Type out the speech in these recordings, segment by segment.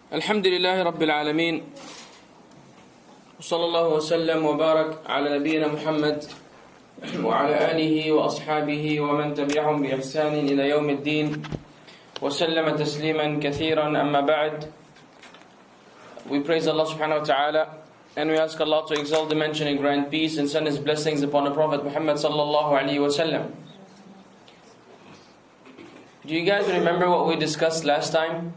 الحمد لله رب العالمين وصلى الله وسلم وبارك على نبينا محمد وعلى آله وأصحابه ومن تبعهم بإحسان إلى يوم الدين وسلم تسليما كثيرا أما بعد. We praise Allah subhanahu wa ta'ala and we ask Allah to exalt, dimension and grant peace and send His blessings upon the Prophet Muhammad sallallahu alaihi wasallam. Do you guys remember what we discussed last time?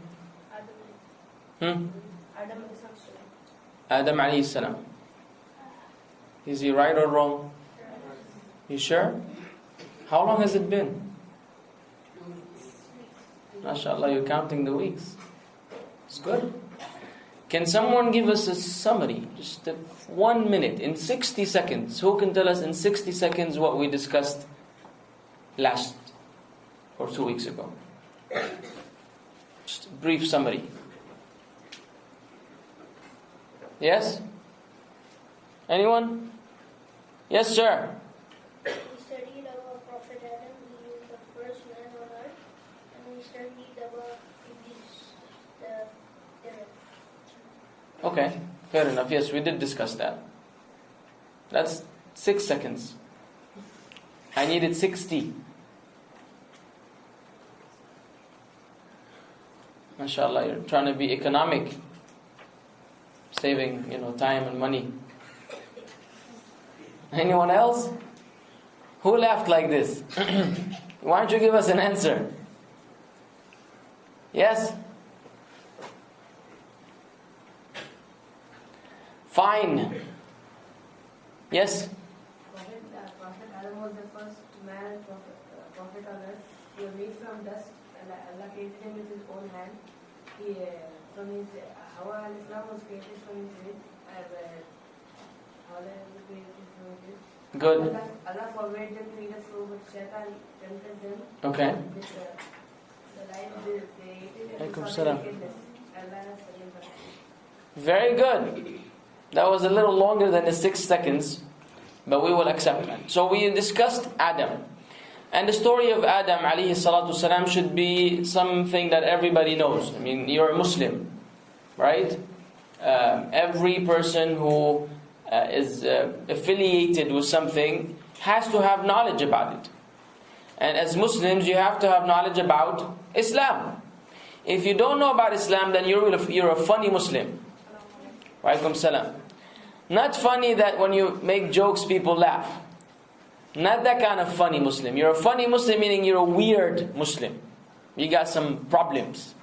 Adam alayhi salam. Is he right or wrong? You sure? How long has it been? MashaAllah, you're counting the weeks. It's good. Can someone give us a summary? Just 1 minute, in 60 seconds. Who can tell us in 60 seconds what we discussed last or 2 weeks ago? Just a brief summary. Yes? Anyone? Yes, sir. We studied about Prophet Adam, he was the first man on earth, and we studied about Iblis, the devil. Okay, fair enough. Yes, we did discuss that. That's 6 seconds. I needed 60. MashaAllah, you're trying to be economic. Saving, time and money. Anyone else? Who laughed like this? Why don't you give us an answer? Yes? Fine. Yes? Prophet Adam was the first man and prophet on earth. He was made from dust. Allah created him with his own hand. From his Hawa and Islam was created from his rib. Hawa was created from his rib. Good. Allah forbade them to eat a fruit, but Shaitan tempted them. Okay. With the light they ate it and Alaikum saw salam. the wickedness. Allah has forgiven them. Very good. That was a little longer than the 6 seconds, but we will accept that. So we discussed Adam. And the story of Adam alayhi salatu salam should be something that everybody knows. I mean, you're a Muslim, right? Every person who is affiliated with something has to have knowledge about it. And as Muslims, you have to have knowledge about Islam. If you don't know about Islam, then you're a funny Muslim. Walaikum salam. Not funny that when you make jokes, people laugh. Not that kind of funny Muslim. You're a funny Muslim, meaning you're a weird Muslim. You got some problems.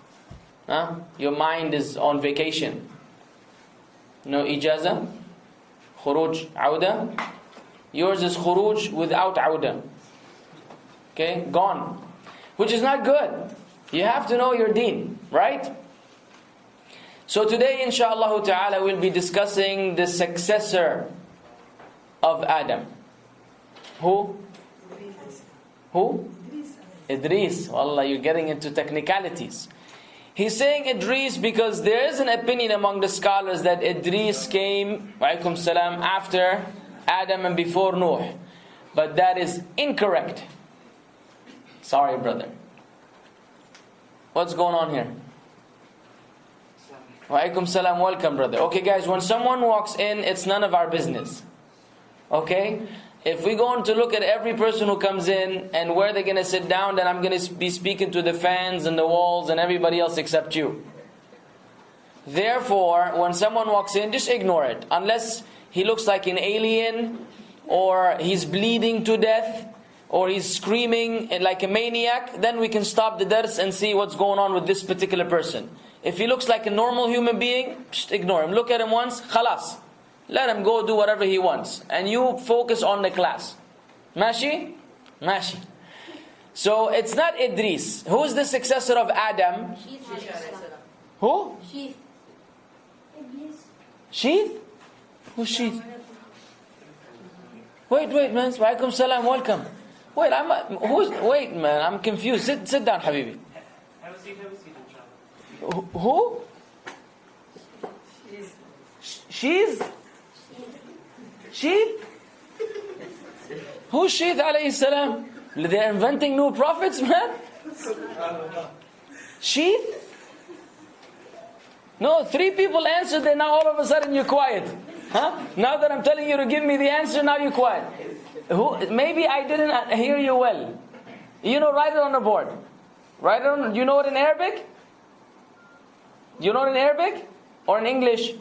Your mind is on vacation. No ijaza, khuruj, awda. Yours is khuruj without awda. Okay, gone. Which is not good. You have to know your deen, right? So today, inshaAllah ta'ala, we'll be discussing the successor of Adam. Who? Idris. Wallah, you're getting into technicalities. He's saying Idris because there is an opinion among the scholars that Idris came, wa'alaikum salam, after Adam and before Nooh. But that is incorrect. Sorry, brother. What's going on here? Wa'alaikum salam, welcome, brother. Okay, guys, when someone walks in, it's none of our business. Okay? If we're going to look at every person who comes in and where they're going to sit down, then I'm going to be speaking to the fans and the walls and everybody else except you. Therefore, when someone walks in, just ignore it. Unless he looks like an alien, or he's bleeding to death, or he's screaming like a maniac, then we can stop the dars and see what's going on with this particular person. If he looks like a normal human being, just ignore him. Look at him once, khalas. Let him go do whatever he wants. And you focus on the class. Mashi? Mashi. So it's not Idris. Who's the successor of Adam? Who? Sheath. Iblis. Sheath? Who's Sheath? Wait, man. Walaikum salam, welcome. Wait, wait, man, I'm confused. Sit down, Habibi. Have a seat, inshallah. Who? Sheath? Sheath? Who's Sheath alayhi salam? They're inventing new prophets, man. Sheath? No, 3 people answered and now all of a sudden you're quiet. Huh? Now that I'm telling you to give me the answer, now you're quiet. Maybe I didn't hear you well. You know, write it on the board. Write it on, you know it in Arabic? You know it in Arabic? Or in English?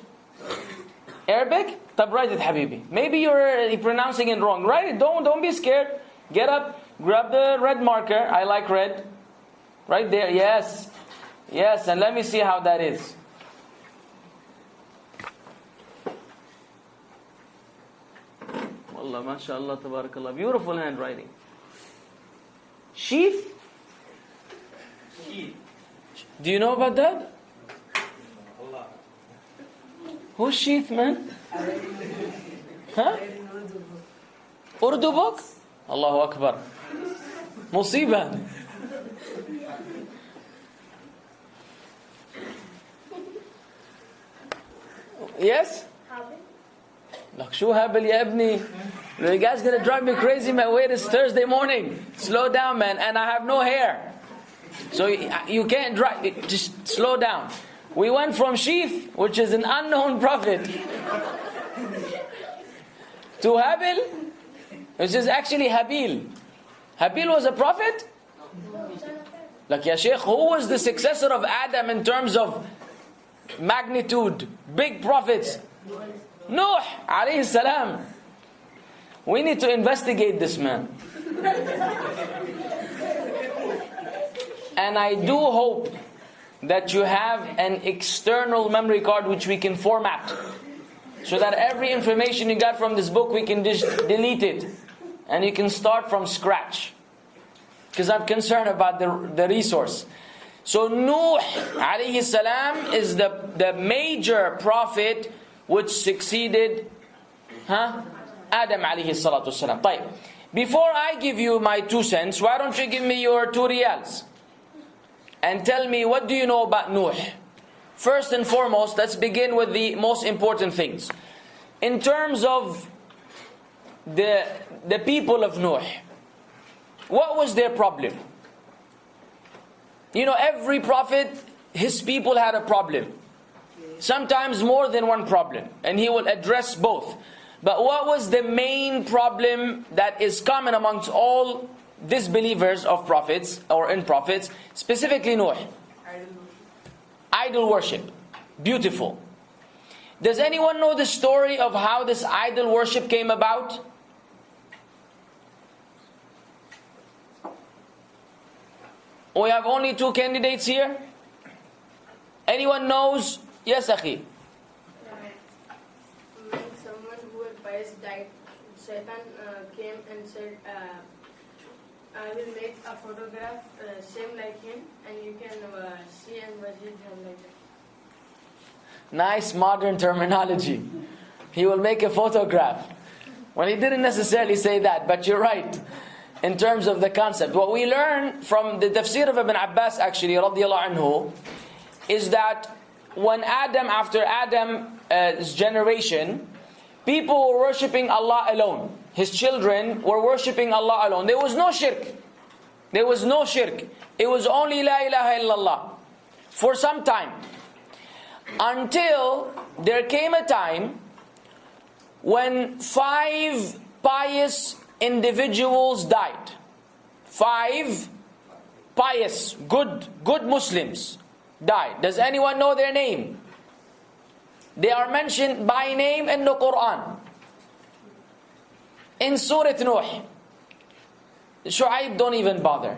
Arabic? Tab, write it, Habibi. Maybe you're pronouncing it wrong. Write it, don't be scared. Get up, grab the red marker. I like red. Right there, yes. Yes, and let me see how that is. Wallah, mashallah, tabarakallah. Beautiful handwriting. Sheath? Do you know about that? Who's sheath, man? Huh? Urdu book? Allahu Akbar. Musibah. Yes? Look, شو هبل يا ابني? You guys gonna drive me crazy, man. Wait, it's Thursday morning. Slow down, man. And I have no hair. So you can't drive. Just slow down. We went from Sheath, which is an unknown prophet, to Habil, which is actually Habil. Habil was a prophet? Like, ya Sheikh, who was the successor of Adam in terms of magnitude? Big prophets. Nooh, alayhi salam. We need to investigate this man. And I do hope that you have an external memory card which we can format, so that every information you got from this book we can just delete it and you can start from scratch, because I'm concerned about the resource. So Nooh alayhi salam is the major prophet which succeeded Adam alayhi salatu salam. Before I give you my 2 cents, why don't you give me your 2 riyals and tell me, what do you know about Nooh? First and foremost, let's begin with the most important things. In terms of the people of Nooh, what was their problem? You know, every prophet, his people had a problem. Sometimes more than one problem, and he will address both. But what was the main problem that is common amongst all disbelievers of prophets or in prophets, specifically Nooh? Idol worship. Beautiful. Does anyone know the story of how this idol worship came about? We have only 2 candidates here. Anyone knows? Yes, Akhi. When someone who had pious died, Satan came and said, I will make a photograph same like him, and you can see and worship him like that. Nice modern terminology. He will make a photograph. Well, he didn't necessarily say that, but you're right in terms of the concept. What we learn from the tafsir of Ibn Abbas, actually, radiyallahu anhu, is that when after Adam's generation, people were worshipping Allah alone. His children were worshipping Allah alone. There was no shirk. There was no shirk. It was only La ilaha illallah for some time. Until there came a time when 5 pious individuals died. 5 pious, good Muslims died. Does anyone know their name? They are mentioned by name in the Quran. In Surah Nooh. Shu'aib, don't even bother.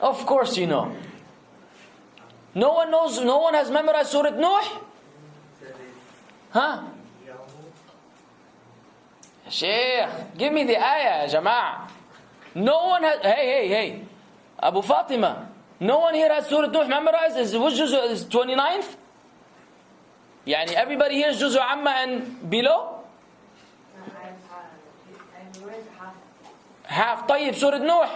Of course you know. No one knows, no one has memorized Surah Nooh? Huh? Sheikh, give me the ayah, Jama'ah. No one has, hey. Abu Fatima, no one here has Surah Nooh memorized? Which juz is 29th? Yani everybody here is Juzu Amma and below? Half. طيب سورة نوح.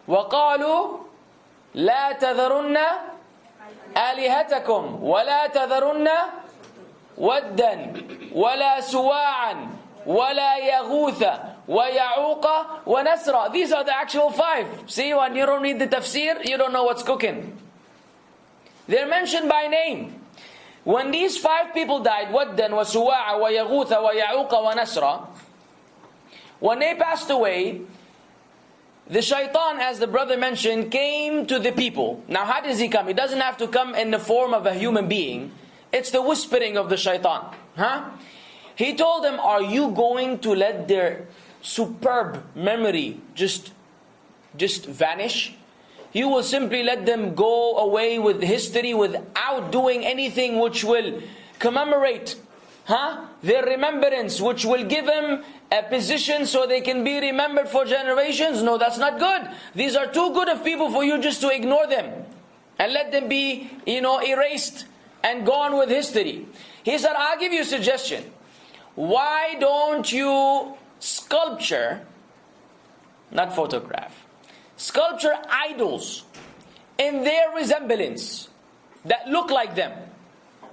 وقالوا لا تذرن آلهتكم ولا تذرن ودا ولا سواعا ولا يغوث وَيَعُوقَ وَنَسْرَ. These are the actual 5. See, when you don't read the tafsir, you don't know what's cooking. They're mentioned by name. When these 5 people died, وَدًّا وَسُوَاعَ وَيَغُوثَ وَيَعُوقَ وَنَسْرَ, when they passed away, the shaitan, as the brother mentioned, came to the people. Now how does he come? He doesn't have to come in the form of a human being. It's the whispering of the shaitan. He told them, are you going to let their superb memory just vanish? You will simply let them go away with history without doing anything which will commemorate their remembrance, which will give them a position so they can be remembered for generations? No, that's not good. These are too good of people for you just to ignore them and let them be, erased and gone with history. He said, I'll give you a suggestion. Why don't you sculpture, not photograph, sculpture idols in their resemblance that look like them.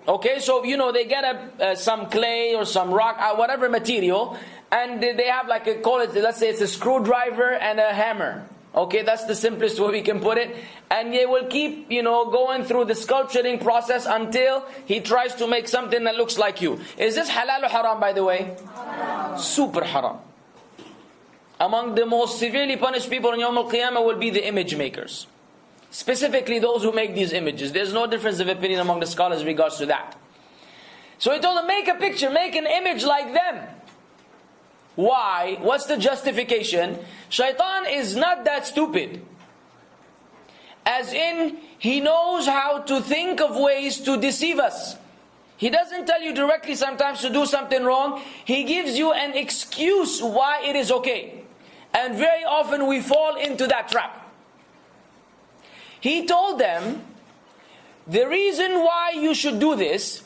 Okay, so they get some clay or some rock, whatever material, and they have let's say it's a screwdriver and a hammer. Okay, that's the simplest way we can put it. And they will keep, going through the sculpturing process until he tries to make something that looks like you. Is this halal or haram, by the way? Haram. Super haram. Among the most severely punished people in Yawm al-Qiyamah will be the image makers. Specifically those who make these images. There's no difference of opinion among the scholars in regards to that. So he told them, make a picture, make an image like them. Why? What's the justification? Shaitan is not that stupid. As in, he knows how to think of ways to deceive us. He doesn't tell you directly sometimes to do something wrong. He gives you an excuse why it is okay. And very often we fall into that trap. He told them, the reason why you should do this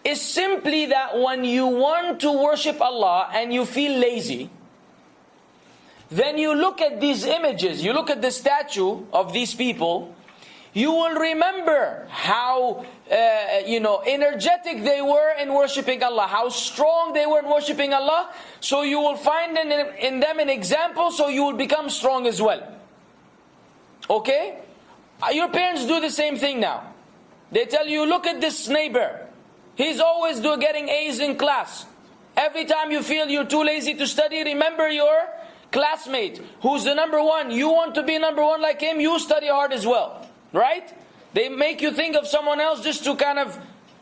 is simply that when you want to worship Allah and you feel lazy, then you look at these images, you look at the statue of these people, you will remember how energetic they were in worshiping Allah, how strong they were in worshiping Allah. So you will find in them an example, so you will become strong as well. Okay? Your parents do the same thing now. They tell you, look at this neighbor. He's always getting A's in class. Every time you feel you're too lazy to study, remember your classmate who's the number 1. You want to be number 1 like him, you study hard as well. Right? They make you think of someone else just to kind of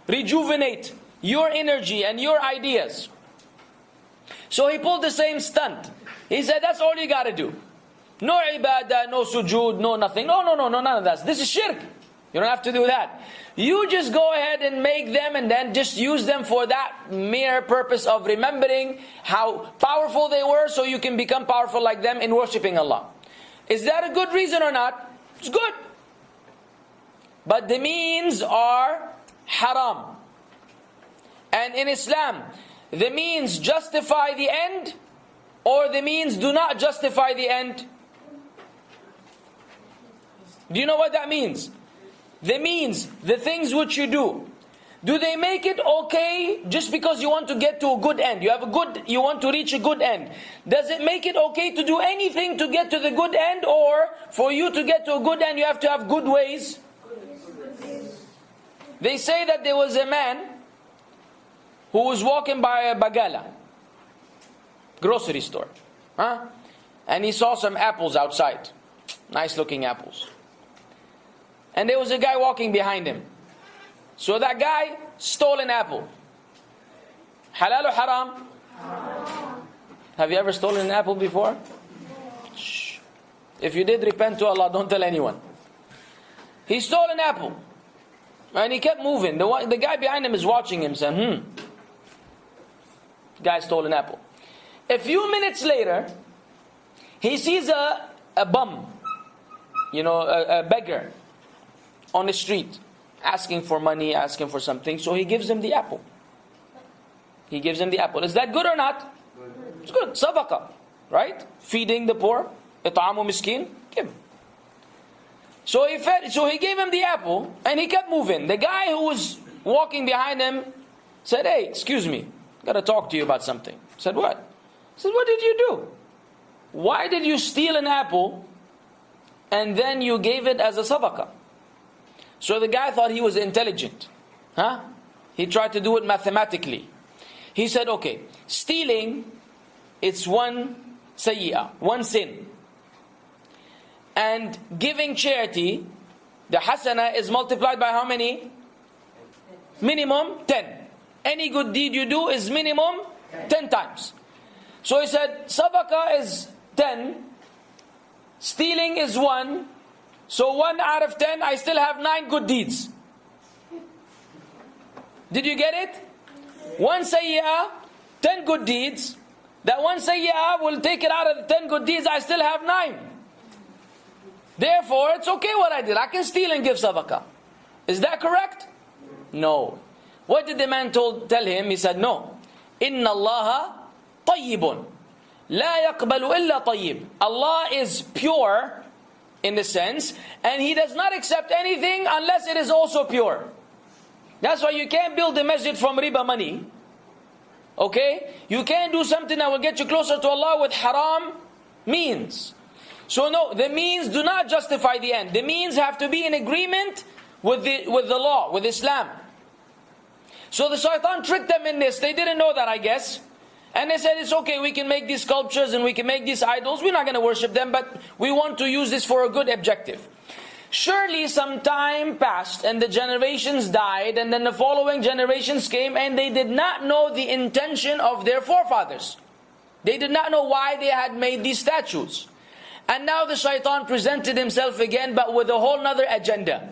rejuvenate your energy and your ideas. So he pulled the same stunt. He said, that's all you got to do. No ibadah, no sujood, no nothing. No, none of that. This is shirk. You don't have to do that. You just go ahead and make them and then just use them for that mere purpose of remembering how powerful they were so you can become powerful like them in worshipping Allah. Is that a good reason or not? It's good. But the means are haram. And in Islam, the means justify the end or the means do not justify the end. Do you know what that means? The means, the things which you do they make it okay just because you want to get to a good end? You want to reach a good end. Does it make it okay to do anything to get to the good end, or for you to get to a good end you have to have good ways? They say that there was a man who was walking by a bagala, grocery store, and he saw some apples outside, nice looking apples. And there was a guy walking behind him. So that guy stole an apple. Halal or haram? Haram. Have you ever stolen an apple before? Shh. If you did, repent to Allah, don't tell anyone. He stole an apple. And he kept moving. The guy behind him is watching him, saying, Guy stole an apple. A few minutes later, he sees a bum, a beggar on the street, asking for money, asking for something. So he gives him the apple. Is that good or not? It's good. Sadaqah, right? Feeding the poor. It'amu miskin. Give him. So he gave him the apple, and he kept moving. The guy who was walking behind him said, hey, excuse me, got to talk to you about something. Said, what? He said, what did you do? Why did you steal an apple and then you gave it as a sadaqah? So the guy thought he was intelligent. He tried to do it mathematically. He said, okay, stealing, it's one sayyi'ah, one sin. And giving charity, the hasana is multiplied by how many? Minimum 10. Any good deed you do is minimum 10 times. So he said, sadaqah is 10, stealing is 1, so 1 out of 10, I still have 9 good deeds. Did you get it? 1 sayyi'ah, 10 good deeds. That 1 sayyi'ah will take it out of the 10 good deeds, I still have 9. Therefore, it's okay what I did. I can steal and give sadaqah. Is that correct? No. What did the man tell him? He said, no. Inna Allaha tayyibun. La yaqbalu illa tayyib. Allah is pure in the sense, and He does not accept anything unless it is also pure. That's why you can't build a masjid from riba money. Okay? You can't do something that will get you closer to Allah with haram means. So no, the means do not justify the end. The means have to be in agreement with the law, with Islam. So the shaitan tricked them in this. They didn't know that, I guess. And they said, it's okay, we can make these sculptures and we can make these idols. We're not going to worship them, but we want to use this for a good objective. Surely some time passed and the generations died, and then the following generations came, and they did not know the intention of their forefathers. They did not know why they had made these statues. And now the shaitan presented himself again, but with a whole nother agenda.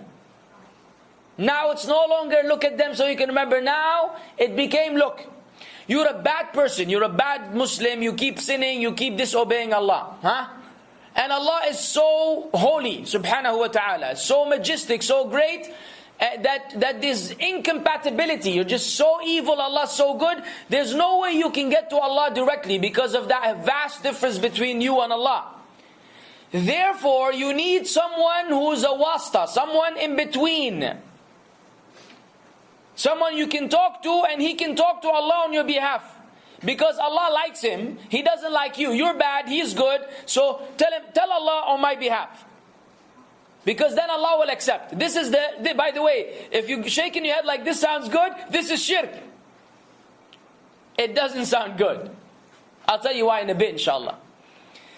Now it's no longer look at them so you can remember. Now it became, look, you're a bad person, you're a bad Muslim, you keep sinning, you keep disobeying Allah. And Allah is so holy, subhanahu wa ta'ala, so majestic, so great, that this incompatibility, you're just so evil, Allah's so good, there's no way you can get to Allah directly because of that vast difference between you and Allah. Therefore, you need someone who's a wasta, someone in between. Someone you can talk to and he can talk to Allah on your behalf. Because Allah likes him, He doesn't like you. You're bad, He's good. So tell Allah on my behalf. Because then Allah will accept. This is by the way, if you're shaking your head like this sounds good, this is shirk. It doesn't sound good. I'll tell you why in a bit, inshallah.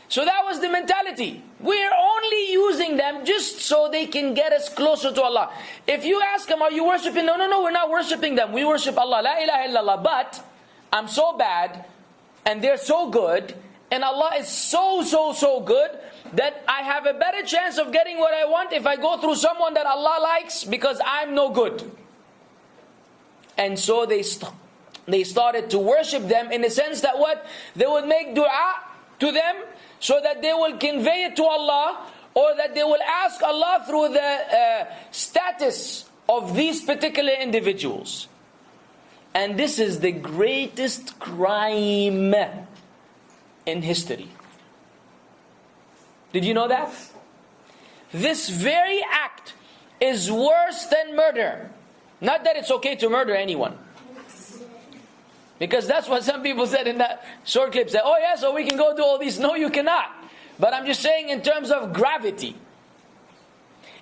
So that was the mentality. We're only using them just so they can get us closer to Allah. If you ask them, are you worshipping? No, we're not worshipping them. We worship Allah. La ilaha illallah. But I'm so bad and they're so good and Allah is so good that I have a better chance of getting what I want if I go through someone that Allah likes because I'm no good. And so they started to worship them in the sense that what? They would make dua to them so that they will convey it to Allah, or that they will ask Allah through the status of these particular individuals. And this is the greatest crime in history. Did you know that? This very act is worse than murder. Not that it's okay to murder anyone. Because that's what some people said in that short clip. Said, oh yeah, so we can go do all these. No, you cannot. But I'm just saying in terms of gravity.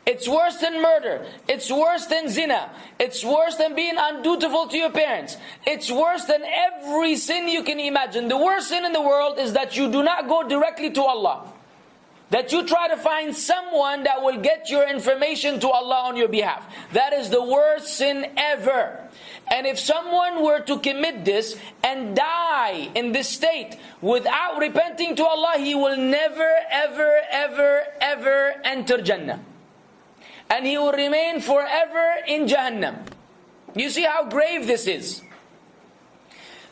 It's worse than murder. It's worse than zina. It's worse than being undutiful to your parents. It's worse than every sin you can imagine. The worst sin in the world is that you do not go directly to Allah. That you try to find someone that will get your information to Allah on your behalf. That is the worst sin ever. And if someone were to commit this and die in this state without repenting to Allah, he will never, ever enter Jannah. And he will remain forever in Jahannam. You see how grave this is.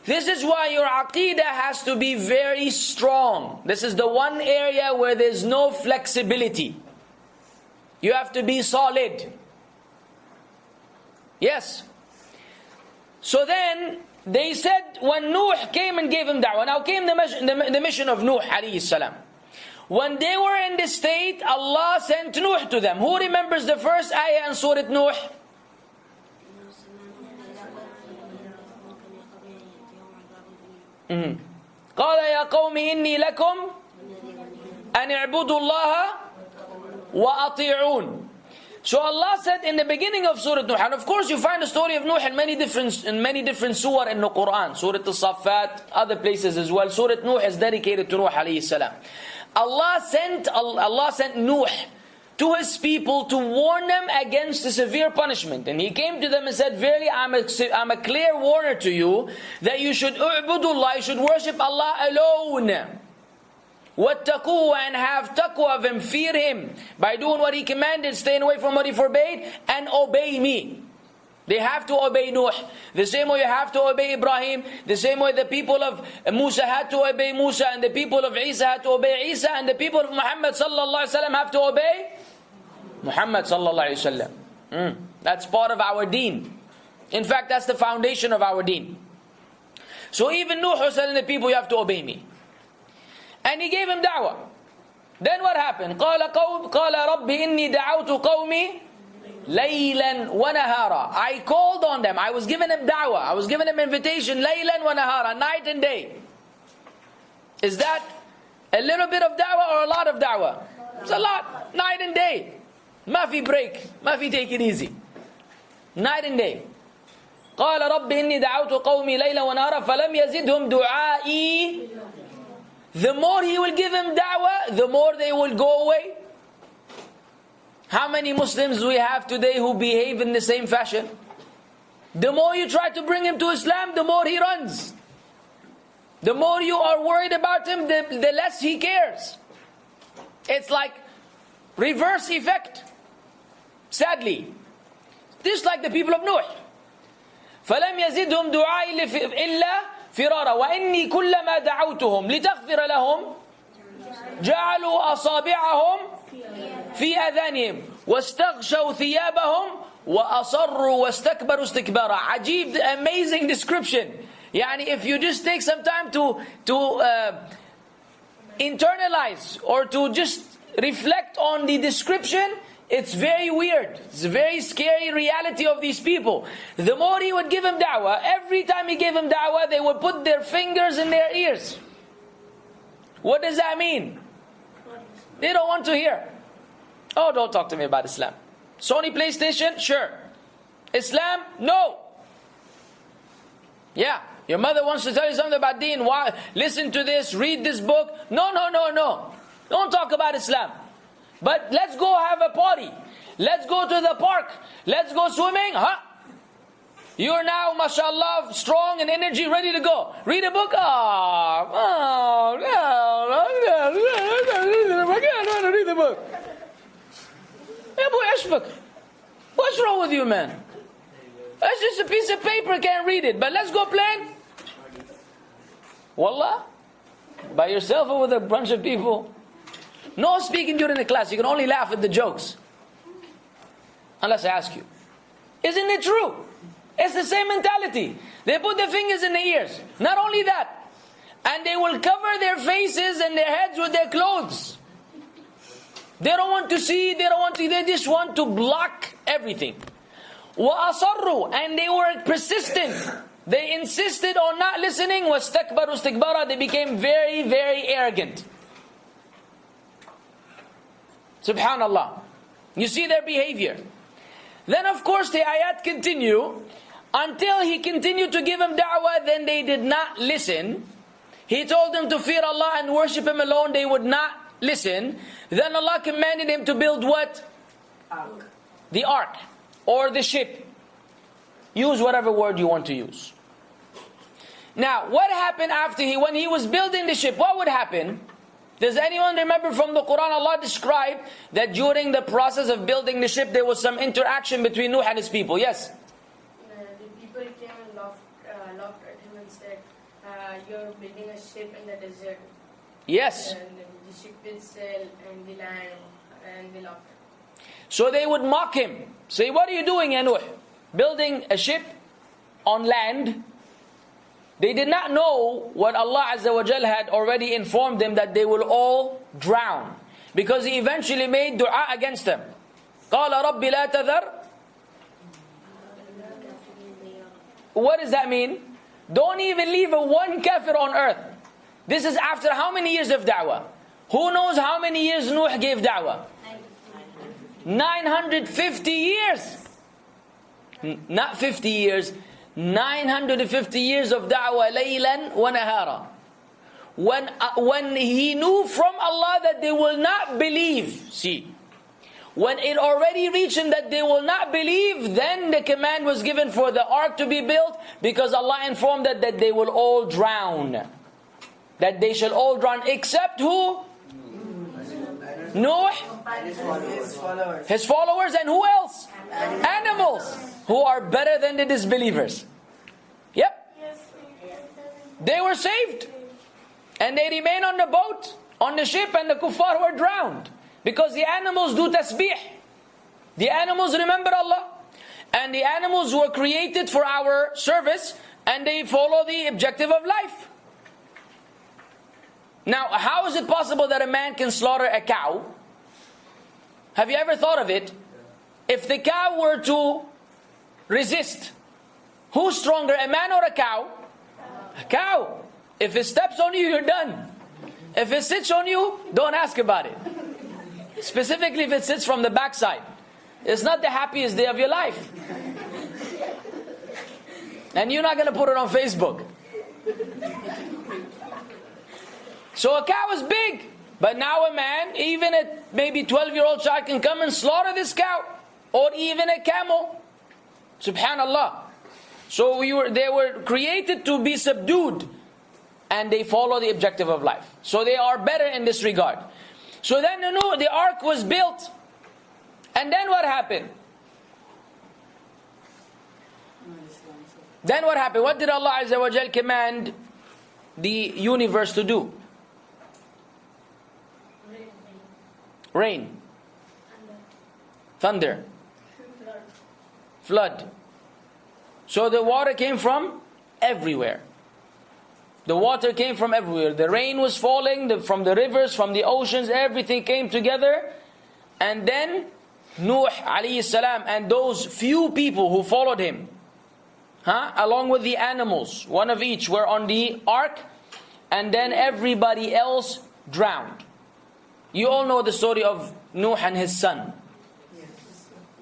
This is why your aqeedah has to be very strong. This is the one area where there's no flexibility. You have to be solid. Yes. So then, they said, when Nooh came and gave him da'wah. Now came the mission of Nooh alayhi salam. When they were in this state, Allah sent Nooh to them. Who remembers the first ayah in Surah Nooh? قال يا قوم إني لكم أن اعبدوا الله وأطيعون. So Allah said in the beginning of Surah Nooh, and of course you find the story of Nooh in many different surah in the Quran, Surah As-Saffat, other places as well. Surah Nooh is dedicated to Nooh alayhi salam. Allah sent Nooh to his people to warn them against the severe punishment. And he came to them and said, verily I'm a clear warner to you that you should u'budullah, you should worship Allah alone. وَاتَّقُوهُ, and have taqwa of Him, fear Him, by doing what He commanded, staying away from what He forbade, and obey me. They have to obey Nooh. The same way you have to obey Ibrahim, the same way the people of Musa had to obey Musa, and the people of Isa had to obey Isa, and the people of Muhammad sallallahu alaihi wasallam have to obey Muhammad sallallahu alaihi wasallam. That's part of our deen. In fact, that's the foundation of our deen. So even Nooh was telling the people, you have to obey me. And he gave him da'wah. Then what happened? قال رب إني دعوت قومي ليلا ونهارا. I called on them. I was giving them da'wah. I was giving them invitation. ليلا ونهارا, night and day. Is that a little bit of da'wah or a lot of da'wah? It's a lot. Night and day. ما في break. ما في take it easy. Night and day. قال رب إني دعوت قومي ليلا ونهارا فلم يزدهم دعائي. The more he will give him da'wah, the more they will go away. How many Muslims do we have today who behave in the same fashion? The more you try to bring him to Islam, the more he runs. The more you are worried about him, the less he cares. It's like reverse effect. Sadly. Just like the people of Nooh. فَلَمْ يَزِدْهُمْ دُعَائِ إِلَّا فرارا وإني كلما دعوتهم لتغفر لهم جعلوا أصابعهم في أذانهم واستغشوا ثيابهم وأصروا واستكبروا استكبارا. عجيب, amazing description. Yani if you just take some time to internalize or to just reflect on the description, it's very weird. It's a very scary reality of these people. The more he would give him da'wah, every time he gave him da'wah, they would put their fingers in their ears. What does that mean? They don't want to hear. Oh, don't talk to me about Islam. Sony PlayStation? Sure. Islam? No. Yeah. Your mother wants to tell you something about deen. Why? Listen to this, read this book. No. Don't talk about Islam. But let's go have a party. Let's go to the park. Let's go swimming. Huh? You're now, mashallah, strong and energy, ready to go. Read a book. I don't want to read the book. What's wrong with you, man? That's just a piece of paper, can't read it. But let's go play. Wallah? By yourself or with a bunch of people? No speaking during the class. You can only laugh at the jokes. Unless I ask you. Isn't it true? It's the same mentality. They put their fingers in their ears. Not only that. And they will cover their faces and their heads with their clothes. They don't want to see. They just want to block everything. وَأَصَرُّوا, and they were persistent. They insisted on not listening. وَاسْتَكْبَرُوا اسْتِكْبَارًا, they became very, very arrogant. Subhanallah. You see their behavior. Then of course the ayat continue. Until he continued to give him da'wah, then they did not listen. He told them to fear Allah and worship Him alone. They would not listen. Then Allah commanded him to build what? Ark. The ark. Or the ship. Use whatever word you want to use. Now, what happened after when he was building the ship? What would happen? Does anyone remember from the Quran, Allah described that during the process of building the ship, there was some interaction between Nooh and his people? Yes? The people came and laughed at him and said, you're building a ship in the desert. Yes. And the ship will sail and the land, and they laughed. So they would mock him. Say, what are you doing, ya Nooh? Building a ship on land. They did not know what Allah Azza wa Jal had already informed them, that they will all drown. Because He eventually made dua against them. قَالَ رَبِّ لَا تَذَرْ. What does that mean? Don't even leave one kafir on earth. This is after how many years of da'wah? Who knows how many years Nooh gave da'wah? 950 years. Not 50 years. 950 years of da'wah, laylan wa nahara. When he knew from Allah that they will not believe, see, when it already reached him that they will not believe, then the command was given for the ark to be built, because Allah informed that they will all drown. That they shall all drown, except who? Nooh, his followers, and who else? Animals, who are better than the disbelievers. Yep. They were saved. And they remain on the boat, on the ship, and the kuffar were drowned. Because the animals do tasbih. The animals remember Allah. And the animals were created for our service, and they follow the objective of life. Now, how is it possible that a man can slaughter a cow? Have you ever thought of it? If the cow were to resist, who's stronger, a man or a cow? A cow. If it steps on you, you're done. If it sits on you, don't ask about it. Specifically if it sits from the backside. It's not the happiest day of your life. And you're not going to put it on Facebook. So a cow is big. But now a man, even a maybe 12-year-old child, can come and slaughter this cow. Or even a camel. Subhanallah. So they were created to be subdued. And they follow the objective of life. So they are better in this regard. So then the ark was built. And then what happened? Then what happened? What did Allah Azza wa Jal command the universe to do? Rain. Thunder. Flood. So the water came from everywhere. The water came from everywhere. The rain was falling from the rivers, from the oceans. Everything came together. And then Nooh alayhi salam and those few people who followed him, along with the animals, one of each, were on the ark. And then everybody else drowned. You all know the story of Nooh and his son.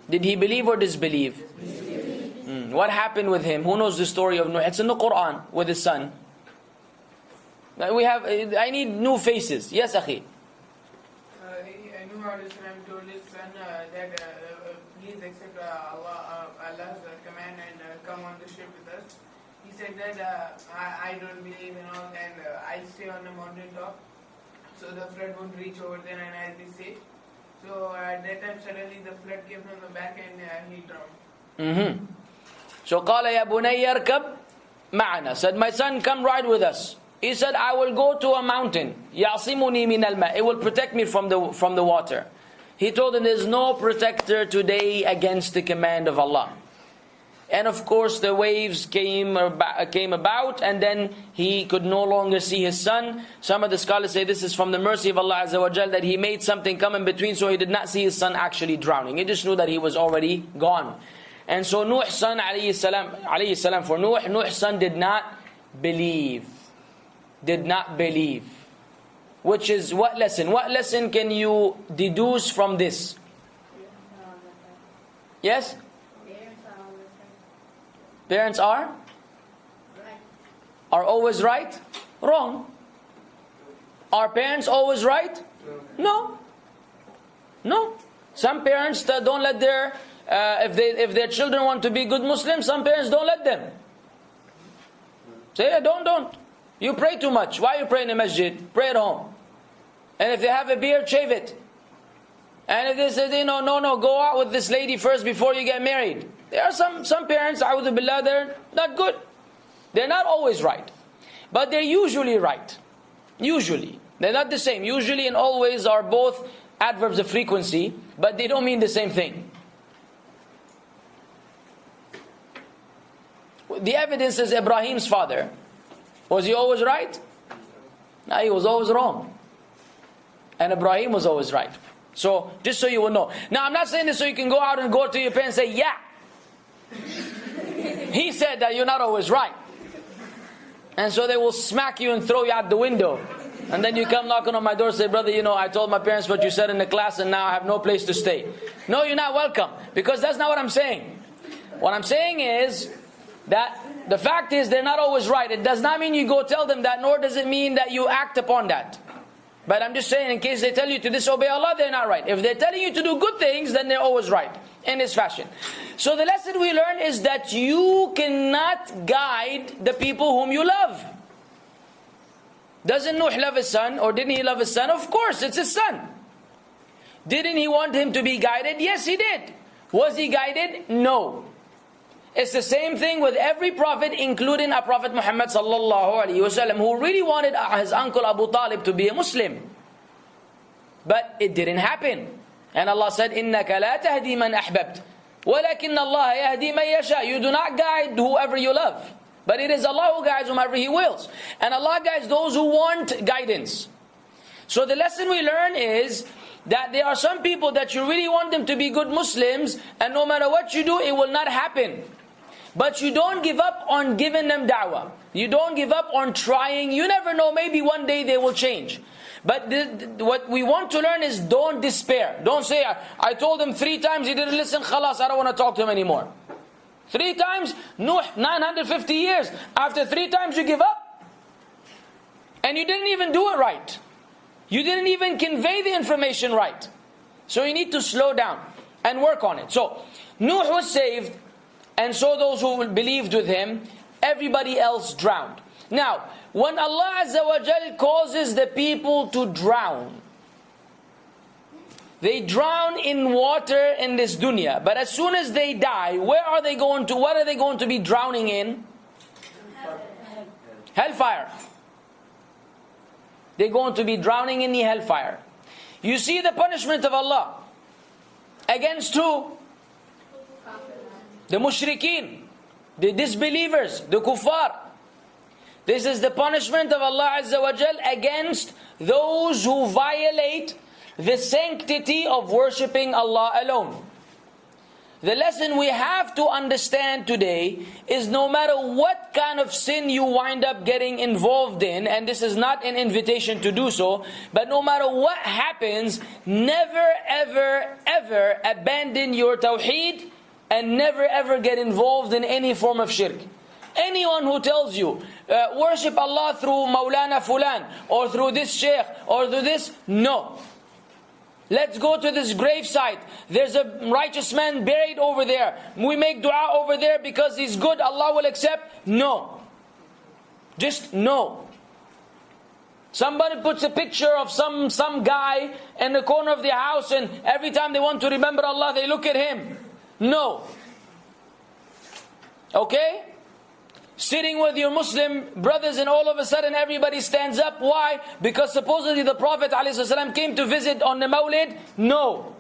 Did he believe or disbelieve? What happened with him? Who knows the story of Nooh? It's in the Quran with his son. I need new faces. Yes, Akhi. Nooh told his son that please accept Allah's command and come on the ship with us. He said that I don't believe in all, and I'll stay on the mountain top, so the flood won't reach over there and I'll be safe. So at that time suddenly the flood came from the back and he drowned. So قال يا بني اركب معنا. Said, my son, come ride with us. He said, I will go to a mountain. يعصمني من الماء. It will protect me from the water. He told him, there's no protector today against the command of Allah. And of course the waves came about, and then he could no longer see his son. Some of the scholars say this is from the mercy of Allah Azza wa Jal, that He made something come in between, so he did not see his son actually drowning. He just knew that he was already gone. And so Nooh's son alayhi salam, for Nooh's son did not believe. Did not believe. Which is what lesson? What lesson can you deduce from this? Yes? Parents are always right? Wrong. Are parents always right? No. No. Some parents don't let their if their children want to be good Muslims, some parents don't let them. Say, don't. You pray too much. Why you pray in the masjid? Pray at home. And if they have a beard, shave it. And if they say, no, go out with this lady first before you get married. There are some parents, a'udhu billah, they're not good. They're not always right. But they're usually right. Usually. They're not the same. Usually and always are both adverbs of frequency, but they don't mean the same thing. The evidence is Ibrahim's father. Was he always right? No, he was always wrong. And Ibrahim was always right. So, just so you will know. Now, I'm not saying this so you can go out and go to your parents and say, yeah. He said that you're not always right. And so they will smack you and throw you out the window. And then you come knocking on my door and say, brother, I told my parents what you said in the class and now I have no place to stay. No, you're not welcome. Because that's not what I'm saying. What I'm saying is that the fact is they're not always right. It does not mean you go tell them that, nor does it mean that you act upon that. But I'm just saying, in case they tell you to disobey Allah, they're not right. If they're telling you to do good things, then they're always right. In this fashion. So the lesson we learn is that you cannot guide the people whom you love. Doesn't Nooh love his son? Or didn't he love his son? Of course, it's his son. Didn't he want him to be guided? Yes, he did. Was he guided? No. It's the same thing with every prophet, including our Prophet Muhammad sallallahu alaihi wasallam, who really wanted his uncle Abu Talib to be a Muslim. But it didn't happen. And Allah said, إِنَّكَ لَا تَهْدِي مَنْ أَحْبَبْتَ وَلَكِنَّ اللَّهَ يَهْدِي مَنْ يَشَاءُ. You do not guide whoever you love. But it is Allah who guides whomever He wills. And Allah guides those who want guidance. So the lesson we learn is that there are some people that you really want them to be good Muslims, and no matter what you do, it will not happen. But you don't give up on giving them da'wah. You don't give up on trying. You never know, maybe one day they will change. But what we want to learn is don't despair. Don't say, I told him 3 times, he didn't listen, khalas, I don't want to talk to him anymore. 3 times, Nooh, 950 years. After 3 times you give up. And you didn't even do it right. You didn't even convey the information right. So you need to slow down and work on it. So, Nooh was saved, and so those who believed with him, everybody else drowned. Now, when Allah Azza wa Jal causes the people to drown, they drown in water in this dunya. But as soon as they die, where are they going to? What are they going to be drowning in? Hellfire. They're going to be drowning in the hellfire. You see the punishment of Allah. Against who? The mushrikeen, the disbelievers, the kuffar. This is the punishment of Allah Azza wa Jal against those who violate the sanctity of worshipping Allah alone. The lesson we have to understand today is no matter what kind of sin you wind up getting involved in, and this is not an invitation to do so, but no matter what happens, never ever ever abandon your tawheed and never ever get involved in any form of shirk. Anyone who tells you, worship Allah through Maulana Fulan, or through this Sheikh, or through this, no. Let's go to this gravesite. There's a righteous man buried over there. We make dua over there because he's good, Allah will accept. No. Just no. Somebody puts a picture of some guy in the corner of their house, and every time they want to remember Allah, they look at him. No. Okay? Sitting with your Muslim brothers, and all of a sudden everybody stands up. Why? Because supposedly the Prophet ﷺ came to visit on the Mawlid? No.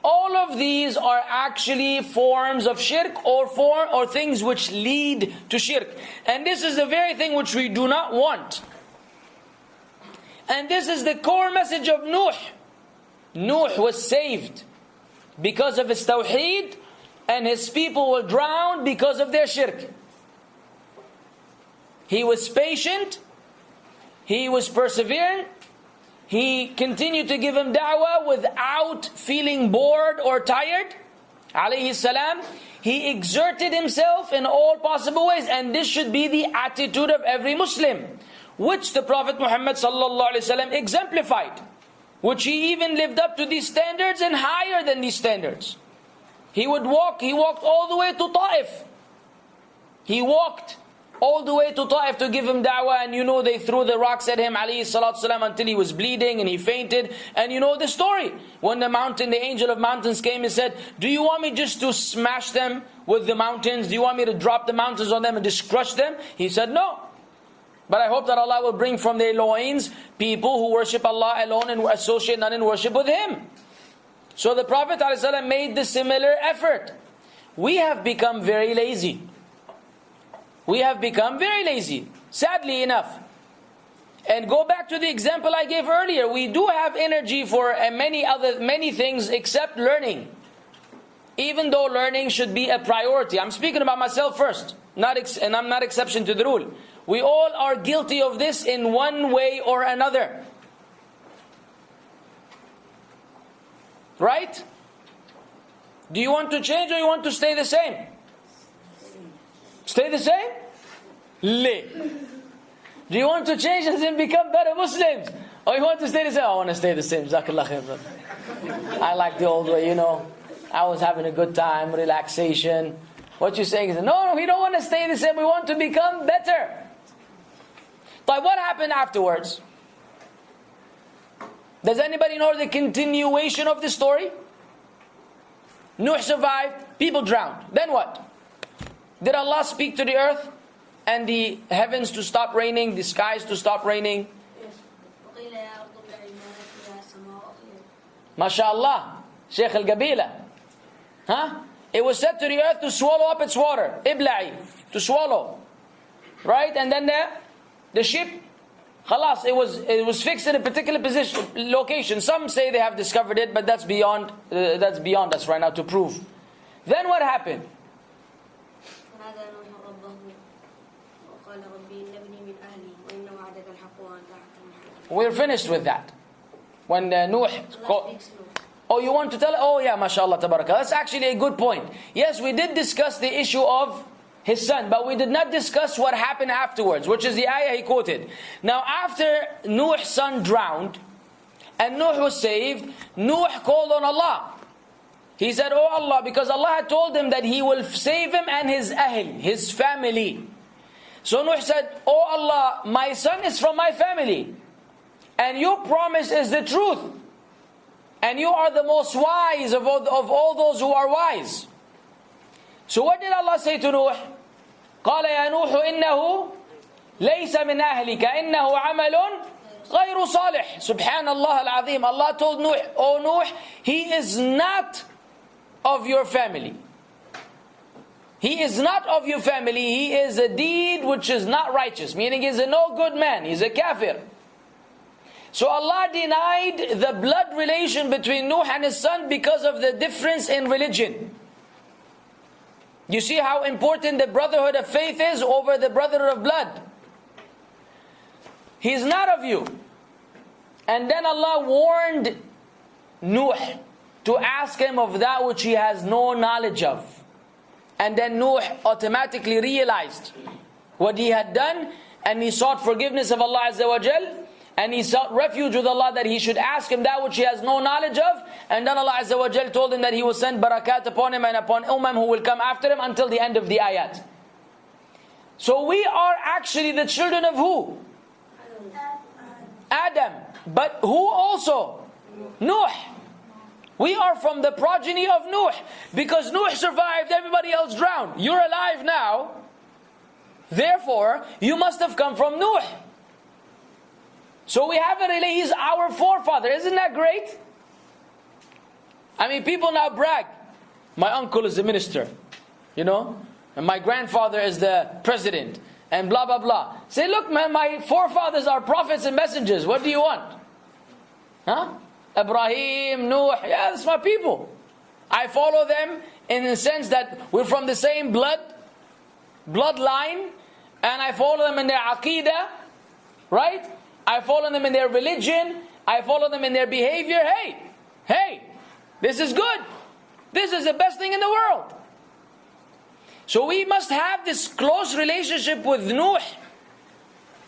All of these are actually forms of shirk, or things which lead to shirk. And this is the very thing which we do not want. And this is the core message of Nooh. Nooh was saved because of his tawheed, and his people were drowned because of their shirk. He was patient, he was perseverant, he continued to give him da'wah without feeling bored or tired, alayhi salam. He exerted himself in all possible ways, and this should be the attitude of every Muslim, which the Prophet Muhammad sallallahu alaihi wasallam exemplified, which he even lived up to these standards and higher than these standards. He walked all the way to Ta'if. He walked all the way to Ta'if to give him da'wah, and they threw the rocks at him alayhi salatu salam until he was bleeding and he fainted. And you know the story. When the angel of mountains came and said, do you want me just to smash them with the mountains? Do you want me to drop the mountains on them and just crush them? He said no. But I hope that Allah will bring from their loins people who worship Allah alone and associate none in worship with Him. So the Prophet ﷺ made the similar effort. We have become very lazy. We have become very lazy, sadly enough. And go back to the example I gave earlier. We do have energy for many things except learning. Even though learning should be a priority. I'm speaking about myself first. and I'm not exception to the rule. We all are guilty of this in one way or another. Right? Do you want to change or you want to stay the same? Stay the same? Do you want to change and then become better Muslims? Or you want to stay the same? I want to stay the same. Jazakallah khair, brother. I like the old way, I was having a good time, relaxation. What you're saying is, no, we don't want to stay the same. We want to become better. But what happened afterwards? Does anybody know the continuation of the story? Nooh survived, people drowned. Then what? Did Allah speak to the earth and the heavens to stop raining, the skies to stop raining? MashaAllah, Shaykh al-Gabila. It was said to the earth to swallow up its water. Ibla'i, to swallow. Right? And then the ship, khalas, it was fixed in a particular location. Some say they have discovered it, but that's beyond us right now to prove. Then what happened? We're finished with that. When Nooh... Oh, you want to tell? Oh yeah, mashallah, tabarakah. That's actually a good point. Yes, we did discuss the issue of his son, but we did not discuss what happened afterwards, which is the ayah he quoted. Now, after Nooh's son drowned, and Nooh was saved, Nooh called on Allah. He said, oh Allah, because Allah had told him that He will save him and his ahl, his family. So Nooh said, oh Allah, my son is from my family, and your promise is the truth. And you are the most wise of all those who are wise. So what did Allah say to Nooh? قال يا نوح إنه ليس من أهلك إنه عمل غير صالح. Subhanallah al-Azim. Allah told Nooh, oh Nooh, he is not of your family. He is not of your family. He is a deed which is not righteous. Meaning he is a no good man. He is a kafir. So Allah denied the blood relation between Nooh and his son because of the difference in religion. You see how important the brotherhood of faith is over the brotherhood of blood. He is not of you. And then Allah warned Nooh to ask him of that which he has no knowledge of. And then Nooh automatically realized what he had done, and he sought forgiveness of Allah Azza wa Jal. And he sought refuge with Allah that he should ask him that which he has no knowledge of. And then Allah Azza wa Jal told him that He will send barakat upon him and upon who will come after him until the end of the ayat. So we are actually the children of who? Adam. But who also? Nooh. We are from the progeny of Nooh. Because Nooh survived, everybody else drowned. You're alive now. Therefore, you must have come from Nooh. So we have a relay, he's our forefather. Isn't that great? I mean, people now brag. My uncle is the minister, and my grandfather is the president, and blah, blah, blah. Say, look man, my forefathers are prophets and messengers. What do you want? Ibrahim, Nooh, yeah, that's my people. I follow them in the sense that we're from the same bloodline, and I follow them in their aqidah, right? I follow them in their religion. I follow them in their behavior. Hey, this is good. This is the best thing in the world. So we must have this close relationship with Nooh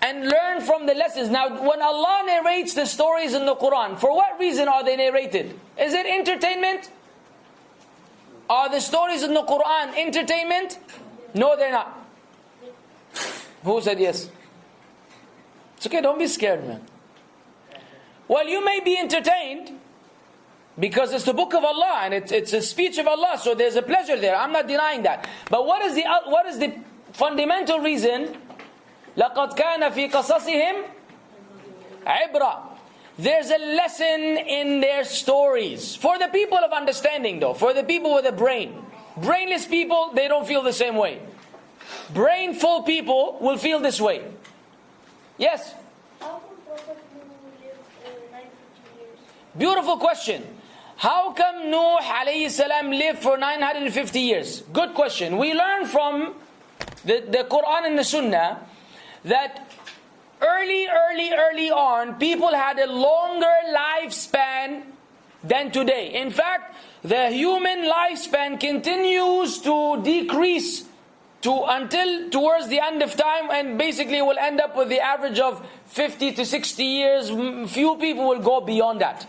and learn from the lessons. Now, when Allah narrates the stories in the Quran, for what reason are they narrated? Is it entertainment? Are the stories in the Quran entertainment? No, they're not. Who said yes? It's okay, don't be scared, man. Well, you may be entertained because it's the book of Allah and it's a speech of Allah, so there's a pleasure there. I'm not denying that. But what is the fundamental reason? لَقَدْ كَانَ فِي قَصَصِهِمْ عِبْرَةٌ. There's a lesson in their stories. For the people of understanding though, for the people with a brain. Brainless people, they don't feel the same way. Brainful people will feel this way. Yes? How come Prophet Nooh lived 950 years? Beautiful question. How come Nooh alayhi salam lived for 950 years? Good question. We learn from the Quran and the Sunnah, that early on, people had a longer lifespan than today. In fact, the human lifespan continues to decrease until towards the end of time, and basically will end up with the average of 50 to 60 years. Few people will go beyond that.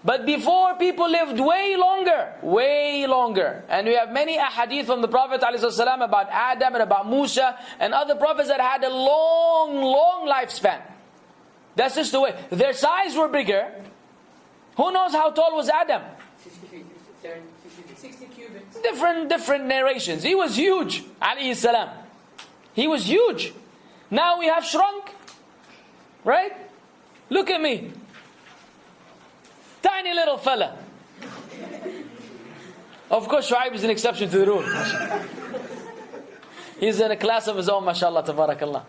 But before, people lived way longer. And we have many ahadith from the Prophet ﷺ about Adam and about Musa and other prophets that had a long lifespan. That's just the way. Their size were bigger. Who knows how tall was Adam? 60 cubits. Different narrations. He was huge, alayhi salam. He was huge. Now we have shrunk. Right? Look at me. Tiny little fella. Of course, Shu'aib is an exception to the rule. He's in a class of his own, mashallah, tabarakallah.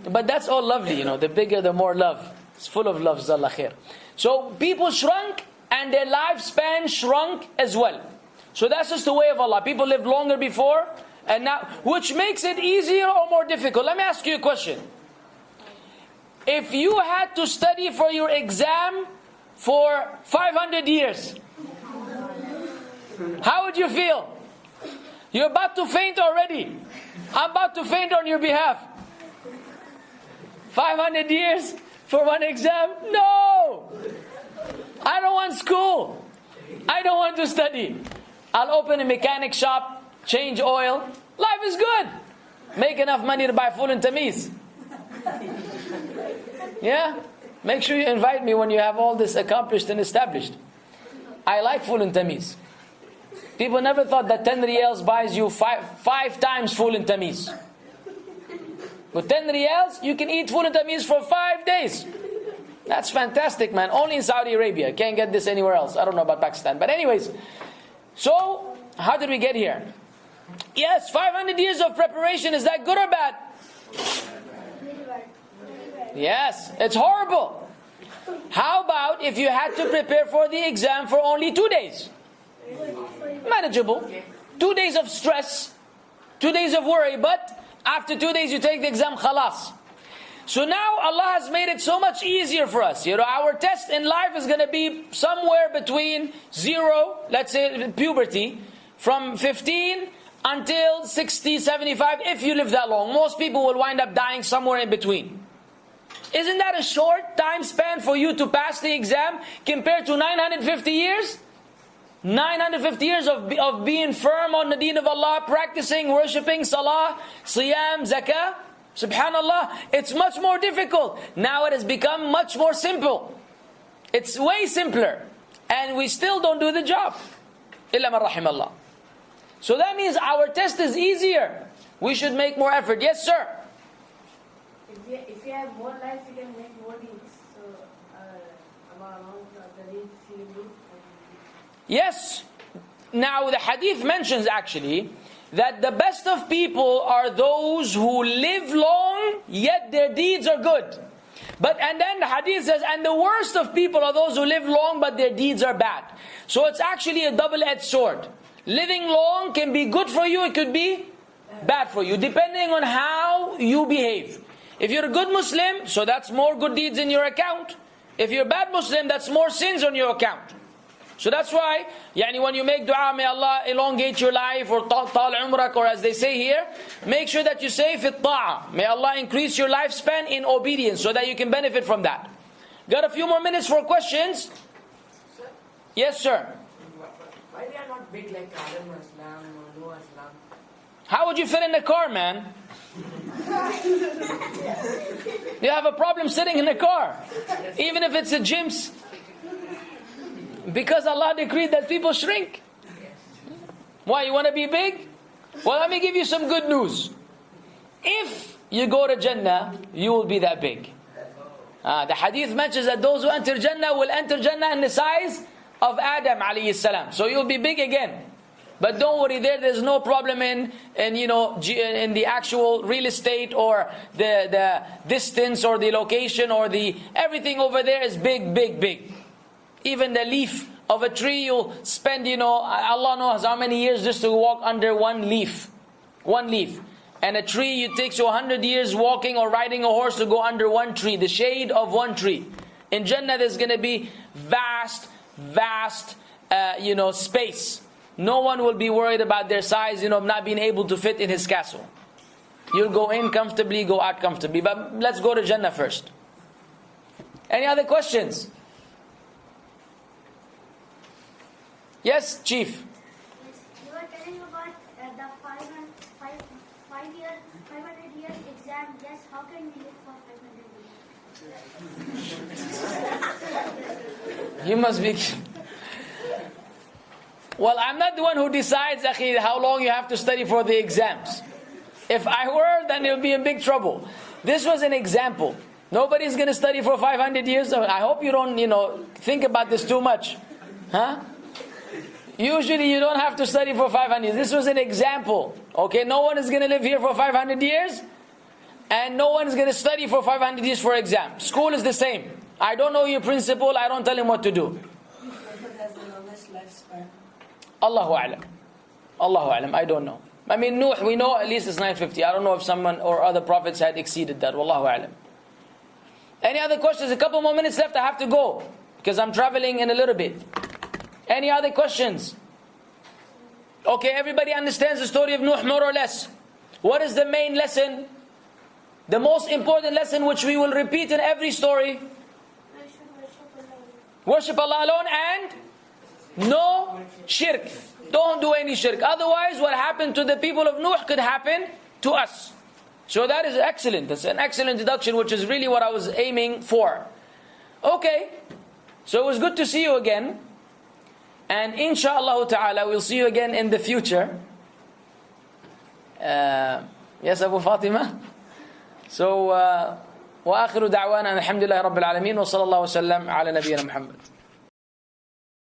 But that's all lovely, The bigger, the more love. It's full of love, Zallah khair. So people shrunk, and their lifespan shrunk as well. So that's just the way of Allah. People lived longer before, and now, which makes it easier or more difficult. Let me ask you a question. If you had to study for your exam for 500 years, how would you feel? You're about to faint already. I'm about to faint on your behalf. 500 years for one exam? No! I don't want school. I don't want to study. I'll open a mechanic shop, change oil. Life is good. Make enough money to buy full and tamiz. Yeah? Make sure you invite me when you have all this accomplished and established. I like full and tamiz. People never thought that 10 riyals buys you five times full and tamiz. With 10 riyals, you can eat full and tamiz for 5 days. That's fantastic, man. Only in Saudi Arabia. Can't get this anywhere else. I don't know about Pakistan. But anyways, so how did we get here? Yes, 500 years of preparation. Is that good or bad? Yes, it's horrible. How about if you had to prepare for the exam for only 2 days? Manageable. 2 days of stress, 2 days of worry, but after 2 days you take the exam, khalas. So now Allah has made it so much easier for us. Our test in life is going to be somewhere between 0, let's say puberty, from 15 until 60, 75, if you live that long. Most people will wind up dying somewhere in between. Isn't that a short time span for you to pass the exam compared to 950 years? 950 years of being firm on the deen of Allah, practicing, worshipping, salah, siyam, zakah. Subhanallah, it's much more difficult. Now it has become much more simple. It's way simpler. And we still don't do the job. Illa man rahim Allah. So that means our test is easier. We should make more effort. Yes, sir? If you have more life, you can make more deeds. So, amount of the deeds you do. Yes. Now the hadith mentions actually that the best of people are those who live long, yet their deeds are good. And then the hadith says, and the worst of people are those who live long, but their deeds are bad. So it's actually a double-edged sword. Living long can be good for you, it could be bad for you, depending on how you behave. If you're a good Muslim, so that's more good deeds in your account. If you're a bad Muslim, that's more sins on your account. So that's why, when you make dua, may Allah elongate your life, or tal umrak, or as they say here, make sure that you say fit ta'ah. May Allah increase your lifespan in obedience, so that you can benefit from that. Got a few more minutes for questions? Sir? Yes, sir. Why they are not big like Adam Islam or Noah Islam? How would you fit in the car, man? You have a problem sitting in the car, even if it's a gym's. Because Allah decreed that people shrink. Why, you want to be big? Well, let me give you some good news. If you go to Jannah, you will be that big. The hadith mentions that those who enter Jannah will enter Jannah in the size of Adam alayhi salam. So you'll be big again. But don't worry, there's no problem in the actual real estate, or the distance, or the location, or everything over there is big, big, big. Even the leaf of a tree, you'll spend, Allah knows how many years just to walk under one leaf. One leaf. And a tree, it takes you 100 years walking or riding a horse to go under one tree, the shade of one tree. In Jannah there's going to be vast space. No one will be worried about their size, of not being able to fit in his castle. You'll go in comfortably, go out comfortably. But let's go to Jannah first. Any other questions? Yes, Chief. Yes, you were telling about the 500 years exam. Yes, how can we live for 500 years? You must be... Well, I'm not the one who decides, akhi, how long you have to study for the exams. If I were, then you'll be in big trouble. This was an example. Nobody's going to study for 500 years. I hope you don't, think about this too much. Huh? Usually you don't have to study for 500 years. This was an example. Okay, no one is going to live here for 500 years. And no one is going to study for 500 years for exam. School is the same. I don't know your principal. I don't tell him what to do. Allahu A'lam. Allahu A'lam. I don't know. I mean, Nooh, we know at least it's 950. I don't know if someone or other prophets had exceeded that. Wallahu A'lam. Any other questions? A couple more minutes left. I have to go because I'm traveling in a little bit. Any other questions? Okay, everybody understands the story of Nooh more or less. What is the main lesson? The most important lesson which we will repeat in every story. Worship Allah alone and no shirk. Don't do any shirk. Otherwise, what happened to the people of Nooh could happen to us. So that is excellent. That's an excellent deduction, which is really what I was aiming for. Okay. So it was good to see you again. And inshallah ta'ala, we'll see you again in the future. Yes, Abu Fatima? So, وآخر دعوانا الحمد لله رب العالمين وصلى الله وسلم على نبينا محمد.